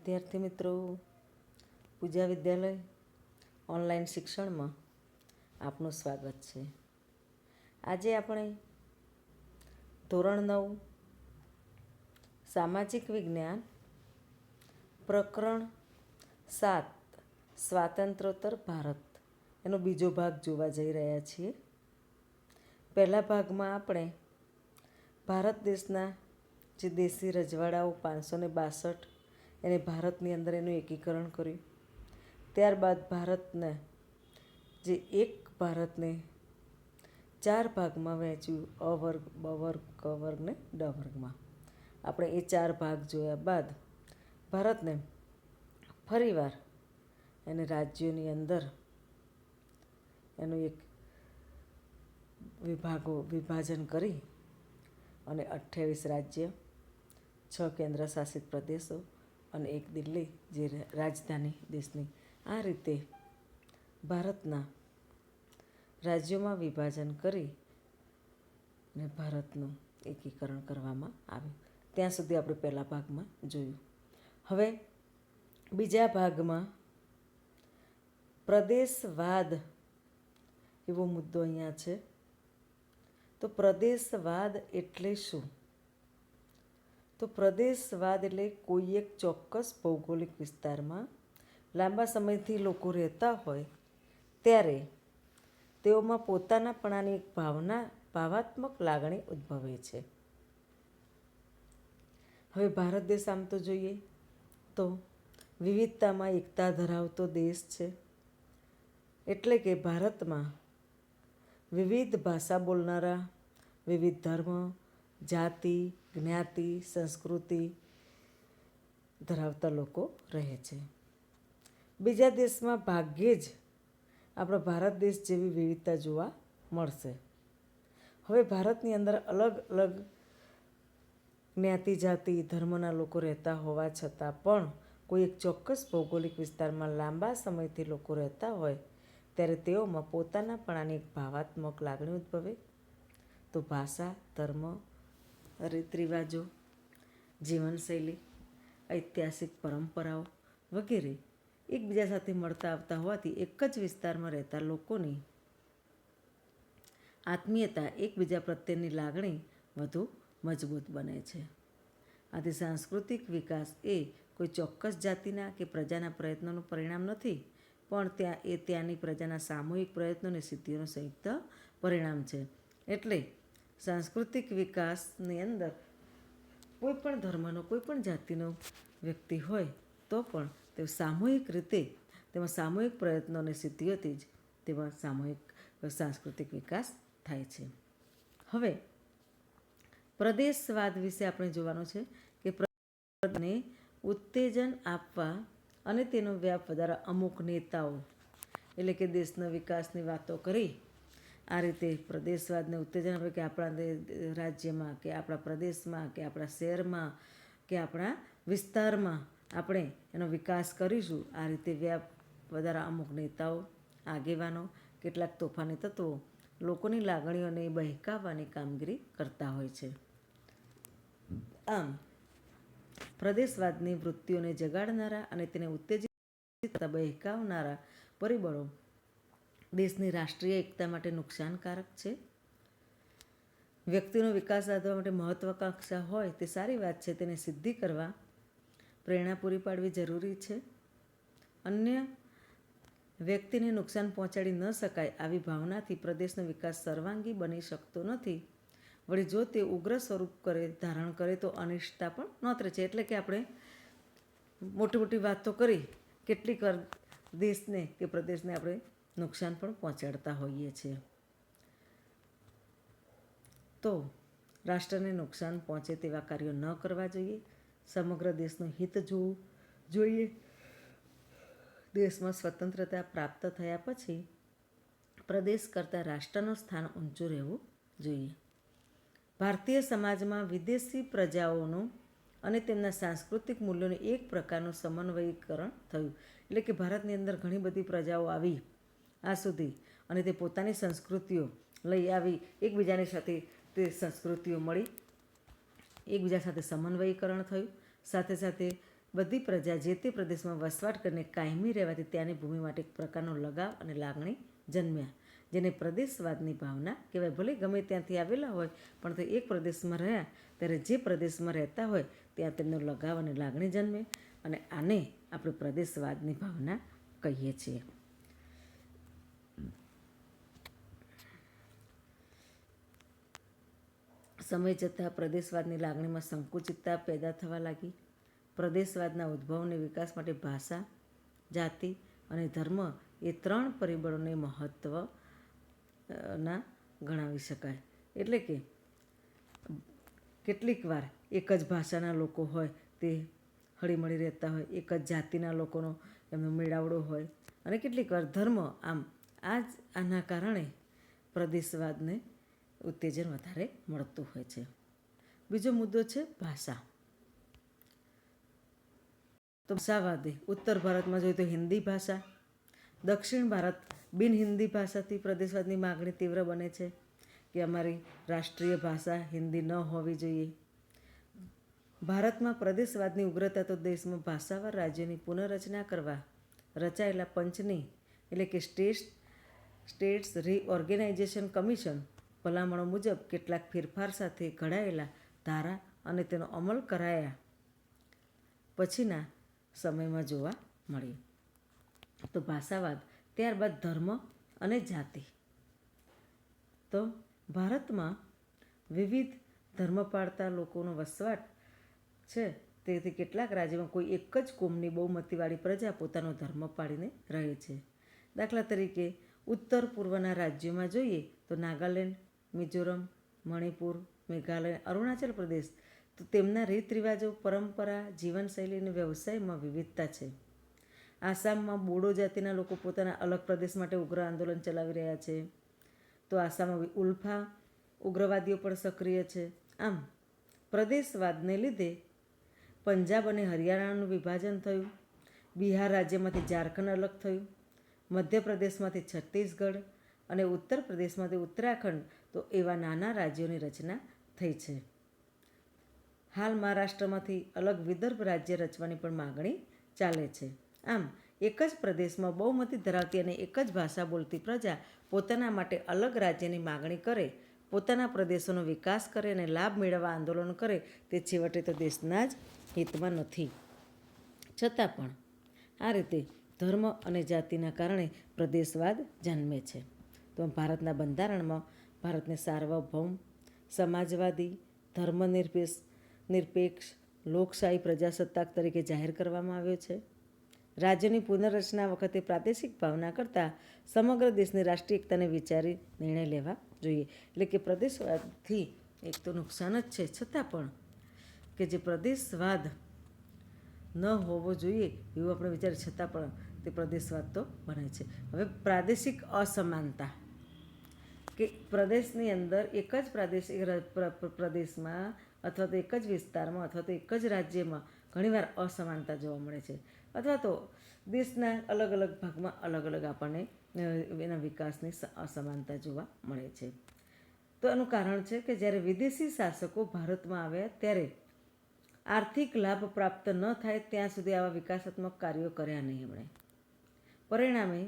વિદ્યાર્થી મિત્રો, પૂજા વિદ્યાલય ઓનલાઈન શિક્ષણમાં આપનું સ્વાગત છે. આજે આપણે ધોરણ 9 સામાજિક વિજ્ઞાન પ્રકરણ 7 સ્વાતંત્ર્યોત્તર ભારત એનો બીજો ભાગ જોવા જઈ રહ્યા છીએ. પહેલા ભાગમાં આપણે ભારત દેશના જે દેશી રજવાડાઓ 562 એને ભારતની અંદર એનું એકીકરણ કર્યું. ત્યારબાદ ભારતને જે એક ભારતને 4 ભાગમાં વહેંચ્યું, અ વર્ગ, બ વર્ગ, ક વર્ગ ને ડ વર્ગમાં. આપણે એ 4 ભાગ જોયા બાદ ભારતને ફરીવાર એને રાજ્યોની અંદર એનું એક વિભાજન કરી અને 28 રાજ્ય, 6 કેન્દ્ર શાસિત પ્રદેશો અને 1 દિલ્હી જે રાજધાની દેશની, આ રીતે ભારતના રાજ્યોમાં વિભાજન કરી ને ભારતનું એકીકરણ કરવામાં આવ્યું. ત્યાં સુધી આપણે પહેલા ભાગમાં જોયું. હવે બીજા ભાગમાં પ્રદેશવાદ એવો મુદ્દો અહીંયા છે. તો પ્રદેશવાદ એટલે શું? તો પ્રદેશવાદ એટલે કોઈ એક ચોક્કસ ભૌગોલિક વિસ્તારમાં લાંબા સમયથી લોકો રહેતા હોય ત્યારે તેઓમાં પોતાનાપણાની એક ભાવાત્મક લાગણી ઉદ્ભવે છે. હવે ભારત દેશ આમ તો જોઈએ તો વિવિધતામાં એકતા ધરાવતો દેશ છે. એટલે કે ભારતમાં વિવિધ ભાષા બોલનારા, વિવિધ ધર્મ, જાતિ, જ્ઞાતિ, સંસ્કૃતિ ધરાવતા લોકો રહે છે. બીજા દેશમાં ભાગ્યે જ આપણા ભારત દેશ જેવી વિવિધતા જોવા મળશે. હવે ભારતની અંદર અલગ અલગ જ્ઞાતિ, જાતિ, ધર્મના લોકો રહેતા હોવા છતાં પણ કોઈ એક ચોક્કસ ભૌગોલિક વિસ્તારમાં લાંબા સમયથી લોકો રહેતા હોય ત્યારે તેઓમાં પોતાનાપણાની એક ભાવાત્મક લાગણી ઉદ્ભવે. તો ભાષા, ધર્મ, રીત રિવાજો, જીવનશૈલી, ઐતિહાસિક પરંપરાઓ વગેરે એકબીજા સાથે મળતા આવતા હોવાથી એક જ વિસ્તારમાં રહેતા લોકોની આત્મીયતા, એકબીજા પ્રત્યેની લાગણી વધુ મજબૂત બને છે. આથી સાંસ્કૃતિક વિકાસ એ કોઈ ચોક્કસ જાતિના કે પ્રજાના પ્રયત્નોનું પરિણામ નથી, પણ ત્યાંની પ્રજાના સામૂહિક પ્રયત્નો અને સિદ્ધિઓનું સંયુક્ત પરિણામ છે. એટલે સાંસ્કૃતિક વિકાસની અંદર કોઈ પણ ધર્મનો, કોઈ પણ જાતિનો વ્યક્તિ હોય તો પણ તે સામૂહિક રીતે તેમાં સામૂહિક પ્રયત્નો અને સિદ્ધિઓથી જ તેમાં સામૂહિક સાંસ્કૃતિક વિકાસ થાય છે. હવે પ્રદેશવાદ વિશે આપણે જોવાનું છે કે પ્રદેશને ઉત્તેજન આપવા અને તેનો વ્યાપ વધારવા અમુક નેતાઓ, એટલે કે દેશના વિકાસની વાતો કરી આ રીતે પ્રદેશવાદને ઉત્તેજન આપે કે આપણા રાજ્યમાં કે આપણા પ્રદેશમાં કે આપણા શહેરમાં કે આપણા વિસ્તારમાં આપણે એનો વિકાસ કરીશું. આ રીતે વ્યાપ વધારવા અમુક નેતાઓ, આગેવાનો, કેટલાક તોફાની તત્વો લોકોની લાગણીઓને બહેકાવવાની કામગીરી કરતા હોય છે. આમ પ્રદેશવાદની વૃત્તિઓને જગાડનારા અને તેને ઉત્તેજિત કરતા બહેકાવનારા પરિબળો દેશની રાષ્ટ્રીય એકતા માટે નુકસાનકારક છે. વ્યક્તિનો વિકાસ સાધવા માટે મહત્વાકાંક્ષા હોય તે સારી વાત છે, તેને સિદ્ધિ કરવા પ્રેરણા પૂરી પાડવી જરૂરી છે. અન્ય વ્યક્તિને નુકસાન પહોંચાડી ન શકાય આવી ભાવનાથી પ્રદેશનો વિકાસ સર્વાંગી બની શકતો નથી. વળી જો તે ઉગ્ર સ્વરૂપ ધારણ કરે તો અનિષ્ટતા પણ નોતરે છે. એટલે કે આપણે મોટી મોટી વાતો કરી કેટલીક વાર દેશને કે પ્રદેશને આપણે નુકસાન પણ પહોંચાડતા હોઈએ છીએ. તો રાષ્ટ્રને નુકસાન પહોંચે તેવા કાર્યો ન કરવા જોઈએ. સમગ્ર દેશનું હિત જોવું જોઈએ. દેશમાં સ્વતંત્રતા પ્રાપ્ત થયા પછી પ્રદેશ કરતાં રાષ્ટ્રનું સ્થાન ઊંચું રહેવું જોઈએ. ભારતીય સમાજમાં વિદેશી પ્રજાઓનું અને તેમના સાંસ્કૃતિક મૂલ્યોનું એક પ્રકારનું સમન્વયીકરણ થયું. એટલે કે ભારતની અંદર ઘણી બધી પ્રજાઓ આવી આ સુધી અને તે પોતાની સંસ્કૃતિઓ લઈ આવી, એકબીજાની સાથે તે સંસ્કૃતિઓ મળી, એકબીજા સાથે સમન્વયીકરણ થયું. સાથે સાથે બધી પ્રજા જે તે પ્રદેશમાં વસવાટ કરીને કાયમી રહેવાથી ત્યાંની ભૂમિ માટે એક પ્રકારનો લગાવ અને લાગણી જન્મ્યા, જેને પ્રદેશવાદની ભાવના કહેવાય. ભલે ગમે ત્યાંથી આવેલા હોય પણ તે એક પ્રદેશમાં રહ્યા ત્યારે જે પ્રદેશમાં રહેતા હોય ત્યાં તેમનો લગાવ અને લાગણી જન્મે, અને આને આપણે પ્રદેશવાદની ભાવના કહીએ છીએ. સમય જતાં પ્રદેશવાદની લાગણીમાં સંકુચિતતા પેદા થવા લાગી. પ્રદેશવાદના ઉદ્ભવ અને વિકાસ માટે ભાષા, જાતિ અને ધર્મ એ 3 પરિબળોને મહત્ત્વના ગણાવી શકાય. એટલે કે કેટલીક વાર એક જ ભાષાના લોકો હોય તે હળીમળી રહેતા હોય, એક જ જાતિના લોકોનો એમનો મેળાવડો હોય, અને કેટલીક વાર ધર્મ. આના કારણે પ્રદેશવાદને ઉત્તેજન વધારે મળતું હોય છે. બીજો મુદ્દો છે ભાષા. તો ભાષાવાદે ઉત્તર ભારતમાં જોઈએ તો હિન્દી ભાષા, દક્ષિણ ભારત બિન હિન્દી ભાષાથી પ્રદેશવાદની માગણી તીવ્ર બને છે કે અમારી રાષ્ટ્રીય ભાષા હિન્દી ન હોવી જોઈએ. ભારતમાં પ્રદેશવાદની ઉગ્રતા તો દેશમાં ભાષાવાર રાજ્યોની પુનઃરચના કરવા રચાયેલા પંચની એટલે કે સ્ટેટ્સ રીઓર્ગેનાઇઝેશન કમિશન ભલામણો મુજબ કેટલાક ફેરફાર સાથે ઘડાયેલા ધારા અને તેનો અમલ કરાયા પછીના સમયમાં જોવા મળ્યું. તો ભાષાવાદ, ત્યારબાદ ધર્મ અને જાતિ. તો ભારતમાં વિવિધ ધર્મ પાળતા લોકોનો વસવાટ છે, તેથી કેટલાક રાજ્યોમાં કોઈ એક જ કોમની બહુમતીવાળી પ્રજા પોતાનો ધર્મ પાળીને રહે છે. દાખલા તરીકે ઉત્તર પૂર્વના રાજ્યોમાં જોઈએ તો નાગાલેન્ડ, મિઝોરમ, મણિપુર, મેઘાલય, અરુણાચલ પ્રદેશ, તો તેમના રીત રિવાજો, પરંપરા, જીવનશૈલી અને વ્યવસાયમાં વિવિધતા છે. આસામમાં બોડો જાતિના લોકો પોતાના અલગ પ્રદેશ માટે ઉગ્ર આંદોલન ચલાવી રહ્યા છે. તો આસામમાં ઉલ્ફા ઉગ્રવાદીઓ પણ સક્રિય છે. આમ પ્રદેશવાદને લીધે પંજાબ અને હરિયાણાનું વિભાજન થયું, બિહાર રાજ્યમાંથી ઝારખંડ અલગ થયું, મધ્યપ્રદેશમાંથી છત્તીસગઢ અને ઉત્તર પ્રદેશમાંથી ઉત્તરાખંડ, તો એવા નાના રાજ્યોની રચના થઈ છે. હાલ મહારાષ્ટ્રમાંથી અલગ વિદર્ભ રાજ્ય રચવાની પણ માગણી ચાલે છે. આમ એક જ પ્રદેશમાં બહુમતી ધરાવતી અને એક જ ભાષા બોલતી પ્રજા પોતાના માટે અલગ રાજ્યની માગણી કરે, પોતાના પ્રદેશોનો વિકાસ કરે અને લાભ મેળવવા આંદોલન કરે, તે છેવટે તો દેશના જ હિતમાં નથી. છતાં પણ આ રીતે ધર્મ અને જાતિના કારણે પ્રદેશવાદ જન્મે છે. તો ભારતના બંધારણમાં ભારતને સાર્વભૌમ, સમાજવાદી, ધર્મનિરપેક્ષ, લોકશાહી પ્રજાસત્તાક તરીકે જાહેર કરવામાં આવ્યો છે. રાજ્યની પુનર્રચના વખતે પ્રાદેશિક ભાવના કરતાં સમગ્ર દેશની રાષ્ટ્રીય એકતાને વિચારી નિર્ણય લેવા જોઈએ. એટલે કે પ્રદેશવાદથી એક તો નુકસાન જ છે, છતાં પણ કે જે પ્રદેશવાદ ન હોવો જોઈએ એવું આપણે વિચારીએ, છતાં પણ તે પ્રદેશવાદ તો બને છે. હવે પ્રાદેશિક અસમાનતા, કે પ્રદેશની અંદર એક જ પ્રદેશમાં અથવા તો એક જ વિસ્તારમાં અથવા તો એક જ રાજ્યમાં ઘણીવાર અસમાનતા જોવા મળે છે, અથવા તો દેશના અલગ અલગ ભાગમાં અલગ અલગ આપણને એના વિકાસની અસમાનતા જોવા મળે છે. તો એનું કારણ છે કે જ્યારે વિદેશી શાસકો ભારતમાં આવ્યા ત્યારે આર્થિક લાભ પ્રાપ્ત ન થાય ત્યાં સુધી આવા વિકાસાત્મક કાર્યો કર્યા નહીં એમણે. પરિણામે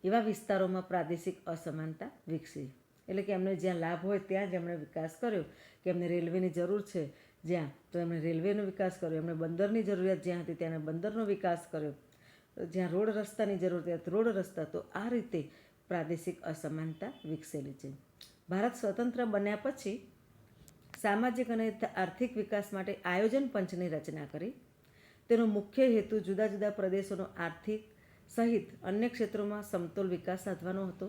એવા વિસ્તારોમાં પ્રાદેશિક અસમાનતા વિકસી. એટલે કે એમને જ્યાં લાભ હોય ત્યાં જ એમણે વિકાસ કર્યો, કે એમને રેલવેની જરૂર છે જ્યાં, તો એમણે રેલવેનો વિકાસ કર્યો, એમણે બંદરની જરૂરિયાત જ્યાં હતી ત્યાં એમણે બંદરનો વિકાસ કર્યો, જ્યાં રોડ રસ્તાની જરૂર ત્યાં રોડ રસ્તા. તો આ રીતે પ્રાદેશિક અસમાનતા વિકસેલી છે. ભારત સ્વતંત્ર બન્યા પછી સામાજિક અને આર્થિક વિકાસ માટે આયોજન પંચની રચના કરી. તેનો મુખ્ય હેતુ જુદા જુદા પ્રદેશોનો આર્થિક સહિત અન્ય ક્ષેત્રોમાં સમતોલ વિકાસ સાધવાનો હતો.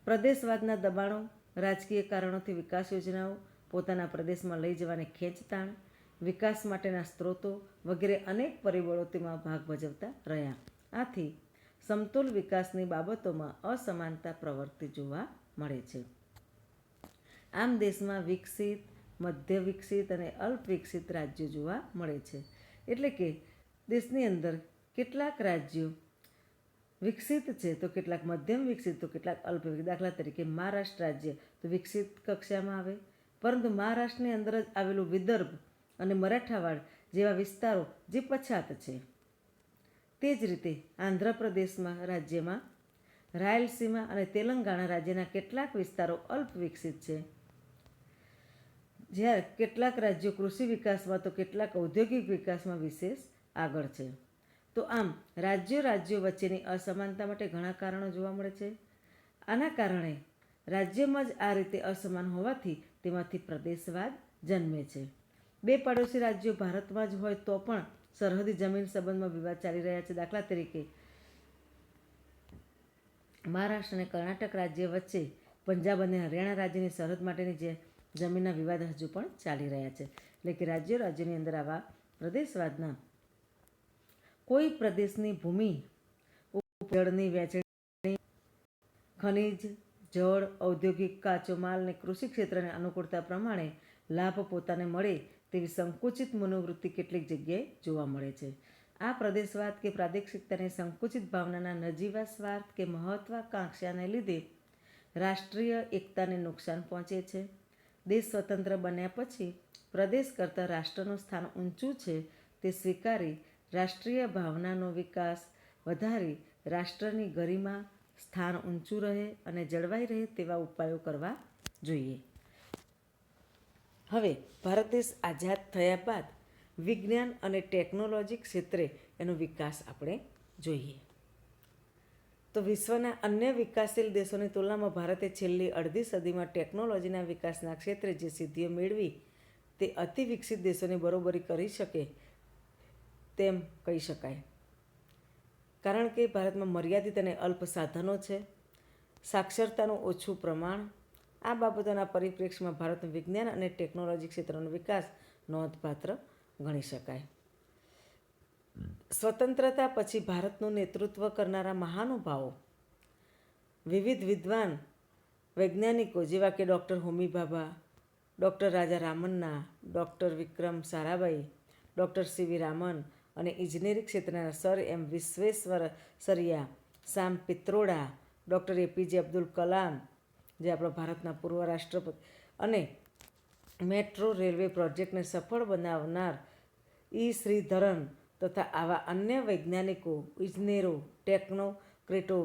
પ્રદેશવાદના દબાણો, રાજકીય કારણોથી વિકાસ યોજનાઓ પોતાના પ્રદેશમાં લઈ જવાને ખેંચતાણ, વિકાસ માટેના સ્ત્રોતો વગેરે અનેક પરિબળો તેમાં ભાગ ભજવતા રહ્યા. આથી સમતોલ વિકાસની બાબતોમાં અસમાનતા પ્રવૃત્તિ જોવા મળે છે. આમ દેશમાં વિકસિત, મધ્ય વિકસિત અને અલ્પ વિકસિત રાજ્યો જોવા મળે છે. એટલે કે દેશની અંદર કેટલાક રાજ્યો વિકસિત છે, તો કેટલાક મધ્યમ વિકસિત, તો કેટલાક અલ્પ વિકસિત. દાખલા તરીકે મહારાષ્ટ્ર રાજ્ય તો વિકસિત કક્ષામાં આવે, પરંતુ મહારાષ્ટ્રની અંદર જ આવેલું વિદર્ભ અને મરાઠાવાડ જેવા વિસ્તારો જે પછાત છે. તે જ રીતે આંધ્રપ્રદેશમાં રાજ્યમાં રાયલસીમા અને તેલંગાણા રાજ્યના કેટલાક વિસ્તારો અલ્પ વિકસિત છે. જ્યારે કેટલાક રાજ્યો કૃષિ વિકાસમાં તો કેટલાક ઔદ્યોગિક વિકાસમાં વિશેષ આગળ છે. તો આમ રાજ્યો વચ્ચેની અસમાનતા માટે ઘણા કારણો જોવા મળે છે. આના કારણે રાજ્યમાં જ આ રીતે અસમાન હોવાથી તેમાંથી પ્રદેશવાદ જન્મે છે. બે પડોશી રાજ્યો ભારતમાં જ હોય તો પણ સરહદી જમીન સંબંધમાં વિવાદ ચાલી રહ્યા છે. દાખલા તરીકે મહારાષ્ટ્ર અને કર્ણાટક રાજ્ય વચ્ચે પંજાબ અને હરિયાણા રાજ્યની સરહદ માટેની જે જમીનના વિવાદ હજુ પણ ચાલી રહ્યા છે. એટલે કે રાજ્યોની અંદર આવા પ્રદેશવાદના કોઈ પ્રદેશની ભૂમિ જળની વહેંચણી, ખનિજ, જળ, ઔદ્યોગિક, કાચો માલ અને કૃષિ ક્ષેત્રને અનુકૂળતા પ્રમાણે લાભ પોતાને મળે તેવી સંકુચિત મનોવૃત્તિ કેટલીક જગ્યાએ જોવા મળે છે. આ પ્રદેશવાદ કે પ્રાદેશિકતાની સંકુચિત ભાવનાના નજીવા સ્વાર્થ કે મહત્વાકાંક્ષાને લીધે રાષ્ટ્રીય એકતાને નુકસાન પહોંચે છે. દેશ સ્વતંત્ર બન્યા પછી પ્રદેશ કરતાં રાષ્ટ્રનું સ્થાન ઊંચું છે તે સ્વીકારી રાષ્ટ્રીય ભાવનાનો વિકાસ વધારી રાષ્ટ્રની ગરિમા, સ્થાન ઊંચું રહે અને જળવાઈ રહે તેવા ઉપાયો કરવા જોઈએ. હવે ભારત દેશ આઝાદ થયા બાદ વિજ્ઞાન અને ટેકનોલોજી ક્ષેત્રે એનો વિકાસ આપણે જોઈએ. તો વિશ્વના અન્ય વિકાસશીલ દેશોની તુલનામાં ભારતે છેલ્લી અડધી સદીમાં ટેકનોલોજીના વિકાસના ક્ષેત્રે જે સિદ્ધિઓ મેળવી તે અતિ વિકસિત દેશોની બરોબરી કરી શકે તેમ કહી શકાય. કારણ કે ભારતમાં મર્યાદિત અને અલ્પ સાધનો છે, સાક્ષરતાનું ઓછું પ્રમાણ. આ બાબતોના પરિપ્રેક્ષ્યમાં ભારતનું વિજ્ઞાન અને ટેકનોલોજી ક્ષેત્રનો વિકાસ નોંધપાત્ર ગણી શકાય. સ્વતંત્રતા પછી ભારતનું નેતૃત્વ કરનારા મહાનુભાવો, વિવિધ વિદ્વાન વૈજ્ઞાનિકો જેવા કે ડૉક્ટર હોમી ભાભા, ડૉક્ટર રાજા Ramanna, doctor Vikram Sarabhai, doctor C V Raman અને ઇજનેરી ક્ષેત્રના સર એમ વિશ્વેશ્વરૈયા, સામ પિત્રોડા, ડૉક્ટર એપીજે અબ્દુલ કલામ જે આપણા ભારતના પૂર્વ રાષ્ટ્રપતિ અને મેટ્રો રેલવે પ્રોજેક્ટને સફળ બનાવનાર શ્રીધરન તથા આવા અન્ય વૈજ્ઞાનિકો, ઇજનેરો, ટેકનોક્રેટો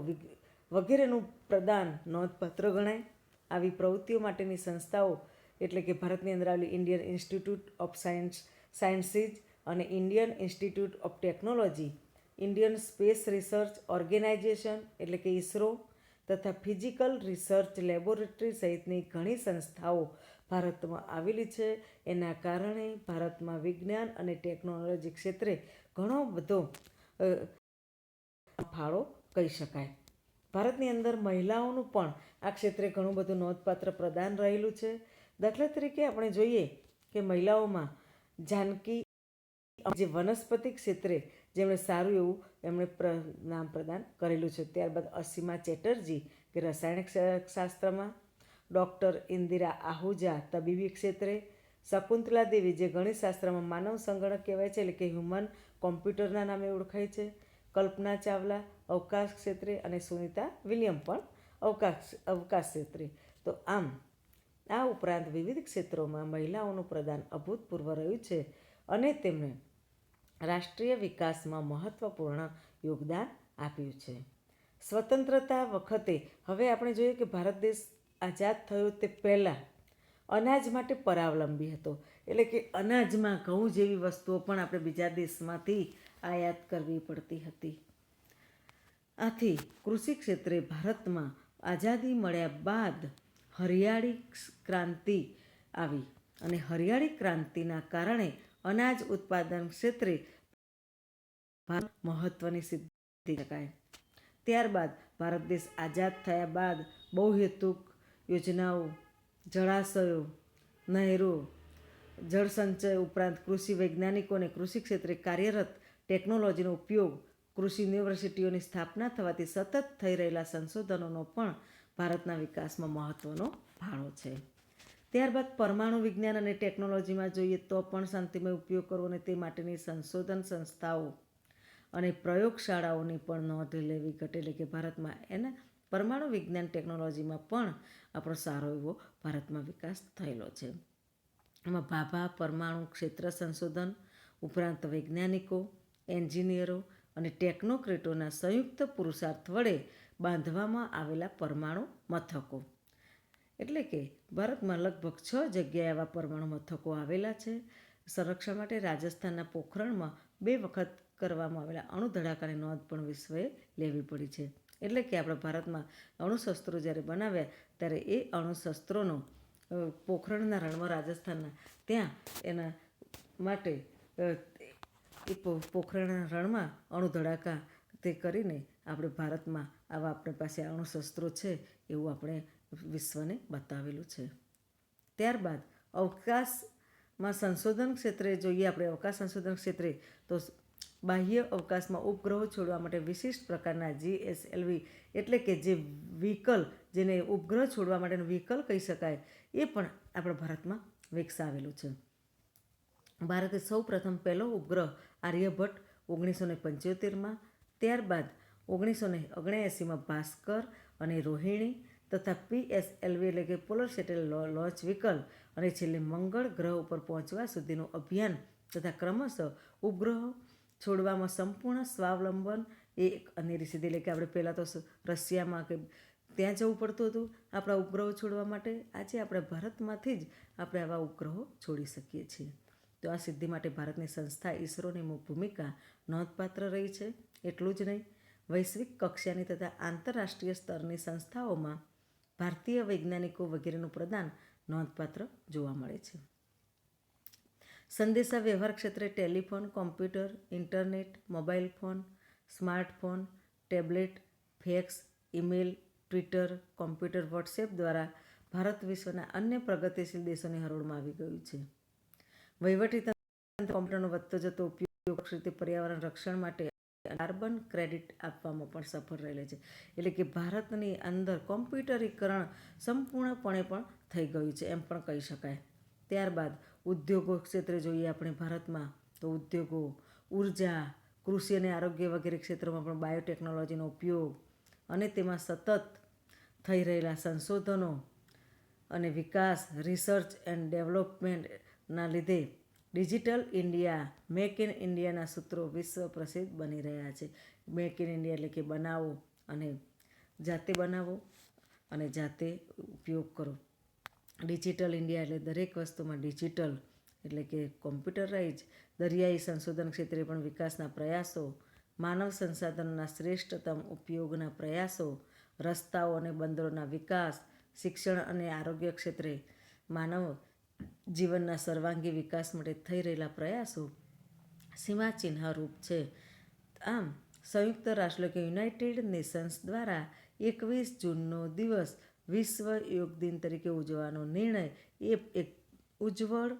વગેરેનું પ્રદાન નોંધપાત્ર ગણાય. આવી પ્રવૃત્તિઓ માટેની સંસ્થાઓ એટલે કે ભારતની અંદર આવેલી ઇન્ડિયન ઇન્સ્ટિટ્યૂટ ઓફ સાયન્સીસ અને Indian institute of technology, Indian space research organisation એટલે કે ઇસરો તથા ફિઝિકલ રિસર્ચ લેબોરેટરી સહિતની ઘણી સંસ્થાઓ ભારતમાં આવેલી છે. એના કારણે ભારતમાં વિજ્ઞાન અને ટેકનોલોજી ક્ષેત્રે ઘણો બધો ફાળો કહી શકાય. ભારતની અંદર મહિલાઓનું પણ આ ક્ષેત્રે ઘણું બધું નોંધપાત્ર પ્રદાન રહેલું છે. દાખલા તરીકે આપણે જોઈએ કે મહિલાઓમાં જાનકી જે વનસ્પતિ ક્ષેત્રે જેમણે સારું એવું એમણે નામ પ્રદાન કરેલું છે. ત્યારબાદ અસીમા ચેટર્જી કે રસાયણિક શાસ્ત્રમાં, ડૉક્ટર ઇન્દિરા આહુજા તબીબી ક્ષેત્રે, શકુંતલા દેવી જે ગણિતશાસ્ત્રમાં માનવ સંગણક કહેવાય છે એટલે કે હ્યુમન કોમ્પ્યુટરના નામે ઓળખાય છે, કલ્પના ચાવલા અવકાશ ક્ષેત્રે અને સુનિતા વિલિયમ પણ અવકાશ ક્ષેત્રે. તો આમ આ ઉપરાંત વિવિધ ક્ષેત્રોમાં મહિલાઓનું પ્રદાન અભૂતપૂર્વ રહ્યું છે અને તેમણે રાષ્ટ્રીય વિકાસમાં મહત્ત્વપૂર્ણ યોગદાન આપ્યું છે. સ્વતંત્રતા વખતે હવે આપણે જોઈએ કે ભારત દેશ આઝાદ થયો તે પહેલાં અનાજ માટે પરાવલંબી હતો. એટલે કે અનાજમાં ઘઉં જેવી વસ્તુઓ પણ આપણે બીજા દેશમાંથી આયાત કરવી પડતી હતી. આથી કૃષિ ક્ષેત્રે ભારતમાં આઝાદી મળ્યા બાદ હરિયાળી ક્રાંતિ આવી અને હરિયાળી ક્રાંતિના કારણે અનાજ ઉત્પાદન ક્ષેત્રે મહત્ત્વની સિદ્ધિ શકાય. ત્યારબાદ ભારત દેશ આઝાદ થયા બાદ બહુહેતુક યોજનાઓ, જળાશયો, નહેરો, જળસંચય ઉપરાંત કૃષિ વૈજ્ઞાનિકો અને કૃષિ ક્ષેત્રે કાર્યરત ટેકનોલોજીનો ઉપયોગ, કૃષિ યુનિવર્સિટીઓની સ્થાપના થવાથી સતત થઈ રહેલા સંશોધનોનો પણ ભારતના વિકાસમાં મહત્ત્વનો ફાળો છે. ત્યારબાદ પરમાણુ વિજ્ઞાન અને ટેકનોલોજીમાં જોઈએ તો પણ શાંતિમય ઉપયોગ કરવો અને તે માટેની સંશોધન સંસ્થાઓ અને પ્રયોગશાળાઓની પણ નોંધ લેવી ઘટે. એટલે કે ભારતમાં એના પરમાણુ વિજ્ઞાન ટેકનોલોજીમાં પણ આપણો સારો એવો ભારતમાં વિકાસ થયેલો છે. એમાં ભાભા પરમાણુ ક્ષેત્ર સંશોધન, ઉપરાંત વૈજ્ઞાનિકો, એન્જિનિયરો અને ટેકનોક્રેટોના સંયુક્ત પુરુષાર્થ વડે બાંધવામાં આવેલા પરમાણુ મથકો. એટલે કે ભારતમાં લગભગ 6 જગ્યાએ આવા પરમાણુ મથકો આવેલા છે. સંરક્ષણ માટે રાજસ્થાનના પોખરણમાં 2 વખત કરવામાં આવેલા અણુ ધડાકાની નોંધ પણ વિશ્વએ લેવી પડી છે. એટલે કે આપણા ભારતમાં અણુશસ્ત્રો જ્યારે બનાવ્યા ત્યારે એ અણુશસ્ત્રોનો પોખરણના રણમાં રાજસ્થાનના ત્યાં એના માટે એ પોખરણના રણમાં અણુ ધડાકા તે કરીને આપણે ભારતમાં આવા આપણી પાસે અણુશસ્ત્રો છે એવું આપણે વિશ્વને બતાવેલું છે. ત્યારબાદ અવકાશમાં સંશોધન ક્ષેત્રે જોઈએ આપણે અવકાશ સંશોધન ક્ષેત્રે તો બાહ્ય અવકાશમાં ઉપગ્રહો છોડવા માટે વિશિષ્ટ પ્રકારના GSLV એટલે કે જે વ્હીકલ, જેને ઉપગ્રહ છોડવા માટેનું વ્હીકલ કહી શકાય, એ પણ આપણા ભારતમાં વિકસાવેલું છે. ભારતે સૌ પ્રથમ પહેલો ઉપગ્રહ આર્યભટ્ટ 1975માં, ત્યારબાદ 1979માં ભાસ્કર અને રોહિણી તથા PSLV એટલે કે પોલર સેટેલાઇટ લોન્ચ વ્હીકલ અને છેલ્લે મંગળ ગ્રહ ઉપર પહોંચવા સુધીનું અભિયાન તથા ક્રમશઃ ઉપગ્રહો છોડવામાં સંપૂર્ણ સ્વાવલંબન એ એક અનેરી સિદ્ધિ. એટલે કે આપણે પહેલાં તો રશિયામાં કે ત્યાં જવું પડતું હતું આપણા ઉપગ્રહો છોડવા માટે. આજે આપણા ભારતમાંથી જ આપણે આવા ઉપગ્રહો છોડી શકીએ છીએ. તો આ સિદ્ધિ માટે ભારતની સંસ્થા ઈસરોની ભૂમિકા નોંધપાત્ર રહી છે. એટલું જ નહીં, વૈશ્વિક કક્ષાની તથા આંતરરાષ્ટ્રીય સ્તરની સંસ્થાઓમાં ભારતીય વૈજ્ઞાનિકો વગેરેનું પ્રદાન નોંધપાત્ર જોવા મળે છે. સંદેશા વ્યવહાર ક્ષેત્રે telephone, computer, internet, mobile phone, smartphone, tablet, fax, email, Twitter, computer, WhatsApp દ્વારા ભારત વિશ્વના અન્ય પ્રગતિશીલ દેશોની હરોળમાં આવી ગયું છે. વહીવટીતંત્ર કોમ્પ્યુટરનો વધતો જતો ઉપયોગ રીતે પર્યાવરણ રક્ષણ માટે કાર્બન ક્રેડિટ આપવામાં પણ સફળ રહેલા છે. એટલે કે ભારતની અંદર કોમ્પ્યુટરીકરણ સંપૂર્ણપણે પણ થઈ ગયું છે એમ પણ કહી શકાય. ત્યારબાદ ઉદ્યોગો ક્ષેત્રે જોઈએ આપણે ભારતમાં તો ઉદ્યોગો, ઉર્જા, કૃષિ અને આરોગ્ય વગેરે ક્ષેત્રોમાં પણ બાયોટેકનોલોજીનો ઉપયોગ અને તેમાં સતત થઈ રહેલા સંશોધનો અને વિકાસ, રિસર્ચ એન્ડ ડેવલપમેન્ટના લીધે ડિજિટલ ઇન્ડિયા, મેક ઇન ઇન્ડિયાના સૂત્રો વિશ્વ પ્રસિદ્ધ બની રહ્યા છે. મેક ઇન ઇન્ડિયા એટલે કે બનાવો અને જાતે બનાવો અને જાતે ઉપયોગ કરો. ડિજિટલ ઇન્ડિયા એટલે દરેક વસ્તુમાં ડિજિટલ એટલે કે કોમ્પ્યુટરાઇઝ. દરિયાઈ સંશોધન ક્ષેત્રે પણ વિકાસના પ્રયાસો, માનવ સંસાધનોના શ્રેષ્ઠતમ ઉપયોગના પ્રયાસો, રસ્તાઓ અને બંદરોના વિકાસ, શિક્ષણ અને આરોગ્ય ક્ષેત્રે માનવ જીવનના સર્વાંગી વિકાસ માટે થઈ રહેલા પ્રયાસો સીમાચિહ્નરૂપ છે. આમ સંયુક્ત રાષ્ટ્ર કે યુનાઇટેડ નેશન્સ દ્વારા 21 જૂનનો દિવસ વિશ્વ યોગ દિન તરીકે ઉજવવાનો નિર્ણય એ એક ઉજ્જવળ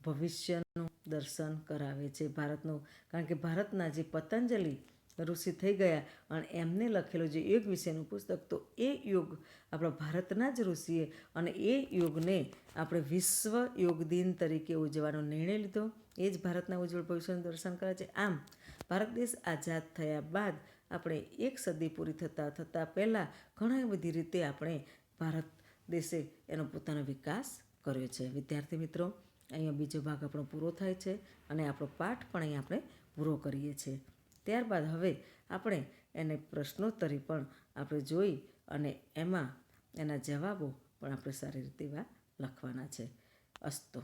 ભવિષ્યનું દર્શન કરાવે છે ભારતનું. કારણ કે ભારતના જે પતંજલિ ઋષિ થઈ ગયા અને એમને લખેલું જે યોગ વિશેનું પુસ્તક, તો એ યોગ આપણા ભારતના જ ઋષિએ અને એ યોગને આપણે વિશ્વ યોગ દિન તરીકે ઉજવવાનો નિર્ણય લીધો. એ જ ભારતના ઉજ્જવળ ભવિષ્યનું દર્શન કરે છે. આમ ભારત દેશ આઝાદ થયા બાદ આપણે 1 સદી પૂરી થતાં પહેલાં ઘણી બધી રીતે આપણે ભારત દેશે એનો પોતાનો વિકાસ કર્યો છે. વિદ્યાર્થી મિત્રો, અહીંયા બીજો ભાગ આપણો પૂરો થાય છે અને આપણો પાઠ પણ અહીં આપણે પૂરો કરીએ છીએ. ત્યારબાદ હવે આપણે એને પ્રશ્નોત્તરી પણ આપણે જોઈ અને એમાં એના જવાબો પણ આપણે સારી રીતે એવા લખવાના છે. અસ્તુ.